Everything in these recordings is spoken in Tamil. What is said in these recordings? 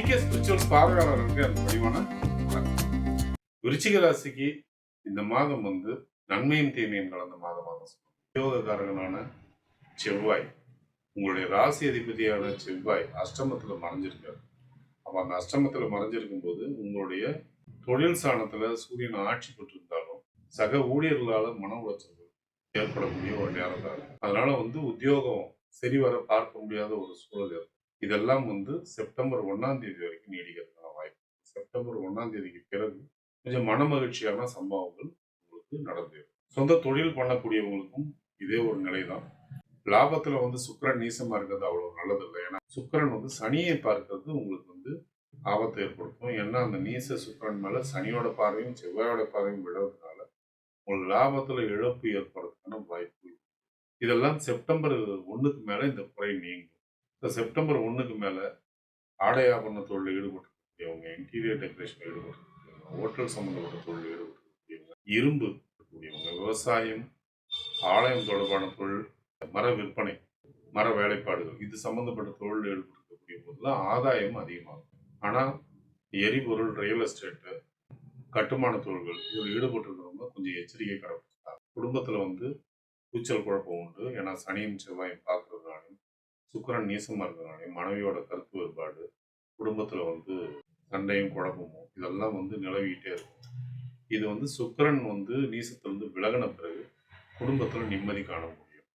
ஜிகே ஸ்பிரிச்சுவல் பார்வையாளர்களுக்கு அந்த பணிவான வணக்கம். விருச்சிக ராசிக்கு இந்த மாதம் நன்மையும் தீமையும் கலந்த மாதமாக சொல்லுவோம். உத்தியோகக்காரகனான செவ்வாய், உங்களுடைய ராசி அதிபதியான செவ்வாய் அஷ்டமத்துல மறைஞ்சிருக்காரு. அப்ப அந்த அஷ்டமத்துல மறைஞ்சிருக்கும் போது உங்களுடைய தொழில் ஸ்தானத்துல சூரியன் ஆட்சி பெற்றிருந்தாலும் சக ஊழியர்களால மன உளைச்சல்கள் ஏற்படக்கூடிய ஒரு நேரம் தான். அதனால உத்தியோகம் சரிவர பார்க்க முடியாத ஒரு சூழல் ஏற்படும். இதெல்லாம் செப்டம்பர் 1ஆம் தேதி வரைக்கும் நீடிக்கிறதுக்கான வாய்ப்பு. செப்டம்பர் 1ஆம் தேதிக்கு பிறகு கொஞ்சம் மன மகிழ்ச்சியான சம்பவங்கள் உங்களுக்கு நடந்தேறும். சொந்த தொழில் பண்ணக்கூடியவங்களுக்கும் இதே ஒரு நிலைதான். லாபத்துல சுக்கிரன் நீசமா இருக்கிறது அவ்வளவு நல்லதில்லை. ஏன்னா சுக்கிரன் சனியை பார்க்கறது உங்களுக்கு ஆபத்தை ஏற்படுத்தும். ஏன்னா அந்த நீச சுக்கிரன் மேல சனியோட பார்வையும் செவ்வாயோட பார்வையும் விடுறதுனால உங்களுக்கு லாபத்துல இழப்பு ஏற்படுறதுக்கான வாய்ப்பு. இதெல்லாம் செப்டம்பர் 1க்கு மேல இந்த குறை நீங்கும். செப்டம்பர் 1க்கு மேல ஆடை ஆபரண தொழில் ஈடுபட்டிருக்கக்கூடியவங்க, இன்டீரியர் டெக்கரேஷன் ஈடுபட்டிருக்கக்கூடியவங்க, ஹோட்டல் சம்பந்தப்பட்ட தொழில் ஈடுபட்டிருக்கக்கூடியவங்க, இரும்பு இருக்கக்கூடியவங்க, விவசாயம், ஆலயம் தொடர்பான தொழில், மர விற்பனை, மர வேலைப்பாடுகள், இது சம்பந்தப்பட்ட தொழில் ஈடுபட்டிருக்கக்கூடிய போதுலாம் ஆதாயம் அதிகமாகும். ஆனா எரிபொருள், ரியல் எஸ்டேட்டு, கட்டுமான தொழில்கள் இதில் ஈடுபட்டிருக்கிறவங்க கொஞ்சம் எச்சரிக்கை கடைபிடிச்சாங்க. குடும்பத்துல கூச்சல் குழப்பம் உண்டு. ஏன்னா சனியும் செவ்வாயும் பார்க்கறதுனாலையும் சுக்கிரன் நீசமா இருக்கிறதுனாலையும் மனைவியோட கருத்து வேறுபாடு, குடும்பத்துல சண்டையும் குழப்பமும் இதெல்லாம் நிலவிக்கிட்டே இருக்கும். இது சுக்கிரன் நீசத்திலிருந்து விலகின பிறகு குடும்பத்துல நிம்மதி காண முடியும்.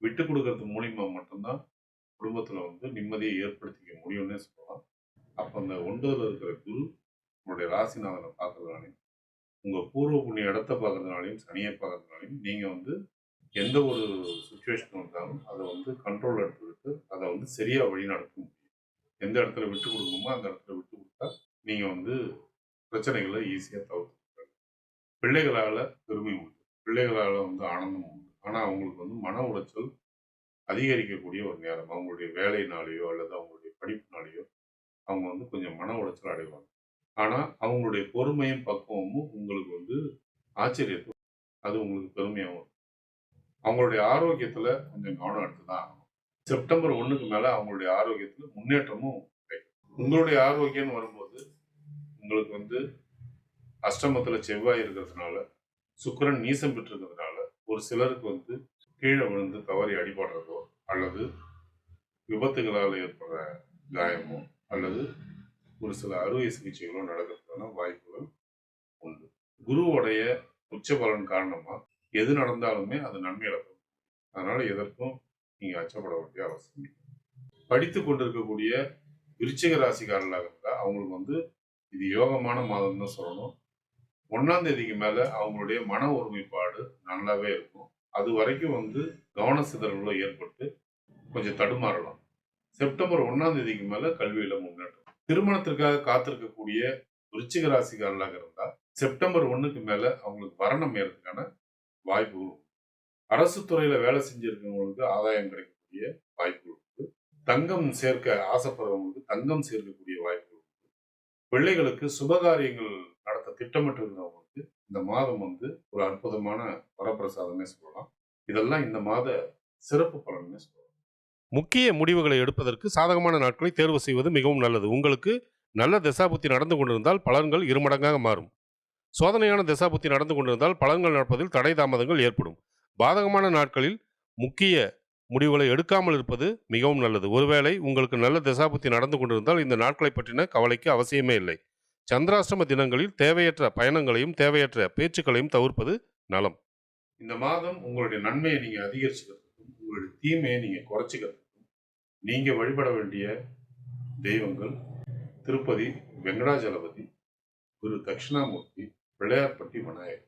விட்டு கொடுக்கறது மூலியமா மட்டும்தான் குடும்பத்துல நிம்மதியை ஏற்படுத்திக்க முடியும்னே சொல்லலாம். அப்ப அந்த 9ல் இருக்கிற குரு உங்களுடைய ராசிநாதனை பார்க்கறதுனாலையும் உங்க பூர்வ புண்ணிய இடத்தை பார்க்கறதுனாலையும் சனியை பார்க்கறதுனாலையும் நீங்க எந்த ஒரு சுச்சுவேஷன் வந்தாலும் அதை கண்ட்ரோல் எடுத்துக்கிட்டு அதை சரியா வழி நடத்த முடியும். எந்த இடத்துல விட்டு கொடுக்கணுமோ அந்த இடத்துல விட்டு கொடுத்தா நீங்க பிரச்சனைகளை ஈஸியா தவிர்த்து. பிள்ளைகளால பெருமை உண்டு, பிள்ளைகளால ஆனந்தம் உண்டு. ஆனா அவங்களுக்கு மன உளைச்சல் அதிகரிக்கக்கூடிய ஒரு நேரம். அவங்களுடைய வேலைனாலேயோ அல்லது அவங்களுடைய படிப்புனாலேயோ அவங்க கொஞ்சம் மன உளைச்சல் அடைவாங்க. ஆனா அவங்களுடைய பொறுமையும் பக்குவமும் உங்களுக்கு ஆச்சரியத்தை, அது உங்களுக்கு பெருமையாகும். அவங்களுடைய ஆரோக்கியத்துல கொஞ்சம் கவனம் எடுத்துதான் ஆகணும். செப்டம்பர் 1க்கு மேல அவங்களுடைய ஆரோக்கியத்துல முன்னேற்றமும் கிடைக்கும். உங்களுடைய ஆரோக்கியம்னு வரும்போது உங்களுக்கு அஷ்டமத்துல செவ்வாய் இருக்கிறதுனால, சுக்கிரன் நீசம் பெற்று இருக்கிறதுனால ஒரு சிலருக்கு கீழே விழுந்து தவறி அடிபடுறதோ அல்லது விபத்துகளால் ஏற்படுற காயமோ அல்லது ஒரு சில அறுவை சிகிச்சைகளோ நடக்கிறதுக்கான வாய்ப்புகள் உண்டு. குருவுடைய உச்ச பலன் காரணமா எது நடந்தாலுமே அது நன்மை இழக்கும். அதனால எதற்கும் நீங்க அச்சப்பட வேண்டிய அவசியம் இல்லை. படித்து கொண்டிருக்கக்கூடிய விருச்சிக ராசிக்காரர்களாக இருந்தா அவங்களுக்கு இது யோகமான மாதம் தான் சொல்லணும். 1ஆம் தேதிக்கு மேல அவங்களுடைய மன ஒருமைப்பாடு நல்லாவே இருக்கும். அது வரைக்கும் கவன சிதறல்களோ ஏற்பட்டு கொஞ்சம் தடுமாறலாம். செப்டம்பர் 1ஆம் தேதிக்கு மேல கல்வியில முன்னேற்றம். திருமணத்திற்காக காத்திருக்கக்கூடிய விருச்சிக ராசிக்காரர்களாக இருந்தா செப்டம்பர் 1க்கு மேல அவங்களுக்கு வரணம் ஏறதுக்கான வாய்ப்புகள். அரசு துறையில வேலை செஞ்சிருக்கவங்களுக்கு ஆதாயம் கிடைக்கக்கூடிய வாய்ப்புகள் உண்டு. தங்கம் சேர்க்க ஆசைப்படுறவங்களுக்கு தங்கம் சேர்க்கக்கூடிய வாய்ப்புகள் உண்டு. பிள்ளைகளுக்கு சுபகாரியங்கள் நடத்த திட்டமிட்டு இருக்கிறவங்களுக்கு இந்த மாதம் ஒரு அற்புதமான வரப்பிரசாதமே சொல்லலாம். இதெல்லாம் இந்த மாத சிறப்பு பலனே சொல்லலாம். முக்கிய முடிவுகளை எடுப்பதற்கு சாதகமான நாட்களை தேர்வு செய்வது மிகவும் நல்லது. உங்களுக்கு நல்ல தசாபுத்தி நடந்து கொண்டிருந்தால் பலன்கள் இருமடங்காக மாறும். சோதனையான தசாபுத்தி நடந்து கொண்டிருந்தால் பலன்கள் நடப்பதில் தடை தாமதங்கள் ஏற்படும். பாதகமான நாட்களில் முக்கிய முடிவுகளை எடுக்காமல் இருப்பது மிகவும் நல்லது. ஒருவேளை உங்களுக்கு நல்ல தசாபுத்தி நடந்து கொண்டிருந்தால் இந்த நாட்களை பற்றின கவலைக்கு அவசியமே இல்லை. சந்திராஷ்டம தினங்களில் தேவையற்ற பயணங்களையும் தேவையற்ற பேச்சுக்களையும் தவிர்ப்பது நலம். இந்த மாதம் உங்களுடைய நன்மையை நீங்க அதிகரிச்சுக்கிறதுக்கும் உங்களுடைய தீமையை நீங்க குறைச்சிக்கிறதுக்கும் நீங்க வழிபட வேண்டிய தெய்வங்கள் திருப்பதி வெங்கடாஜலபதி, குரு தட்சிணாமூர்த்தி, பிள்ளையார்பட்டி விநாயகர்.